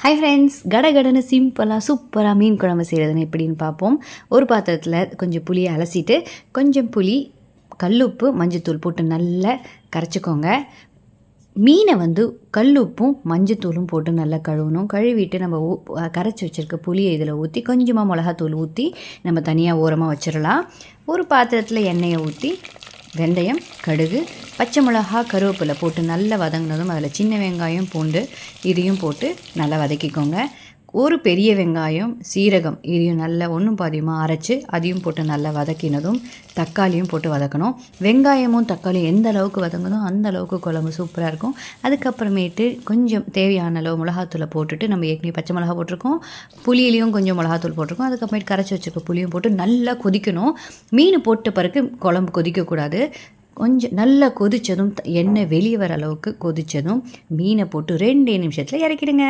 Hi friends, கடகடன்னு சிம்பிளாக சூப்பராக மீன் குழம்பு செய்கிறதுன்னு எப்படின்னு பார்ப்போம். ஒரு பாத்திரத்தில் கொஞ்சம் புளியை அலசிட்டு கொஞ்சம் புளி, கல்லுப்பு, மஞ்சத்தூள் போட்டு நல்லா கரைச்சிக்கோங்க. மீனை கல்லுப்பும் மஞ்சத்தூளும் போட்டு நல்லா கழுவணும். கழுவிட்டு நம்ம கரைச்சி வச்சுருக்க புளியை இதில் ஊற்றி கொஞ்சமாக மிளகாத்தூள் ஊற்றி நம்ம தனியாக ஓரமாக வச்சிடலாம். ஒரு பாத்திரத்தில் எண்ணெயை ஊற்றி வெந்தயம், கடுகு, பச்சை மிளகா, கருவேப்பிலை போட்டு நல்லா வதங்கினதும் அதில் சின்ன வெங்காயம், பூண்டு இதையும் போட்டு நல்லா வதக்கிக்கோங்க. ஒரு பெரிய வெங்காயம், சீரகம் இதையும் நல்லா ஒன்றும் பாதியமாக அரைச்சி அதையும் போட்டு நல்லா வதக்கினதும் தக்காளியும் போட்டு வதக்கணும். வெங்காயமும் தக்காளியும் எந்த அளவுக்கு வதங்கணும் அந்த அளவுக்கு குழம்பு சூப்பராக இருக்கும். அதுக்கப்புறமேட்டு கொஞ்சம் தேவையான அளவு மிளகாத்தூளை போட்டுட்டு, நம்ம ஏற்கனவே பச்சை மிளகா போட்டிருக்கோம், புளியிலையும் கொஞ்சம் மிளகாத்தூள் போட்டிருக்கோம். அதுக்கப்புறமேட்டு கரைச்சி வச்சுருக்க புளியும் போட்டு நல்லா கொதிக்கணும். மீன் போட்ட பிறகு குழம்பு கொதிக்கக்கூடாது. கொஞ்சம் நல்லா கொதித்ததும் எண்ணெய் வெளியே வர அளவுக்கு கொதித்ததும் மீனை போட்டு 2 நிமிஷத்தில் இறக்கிடுங்க.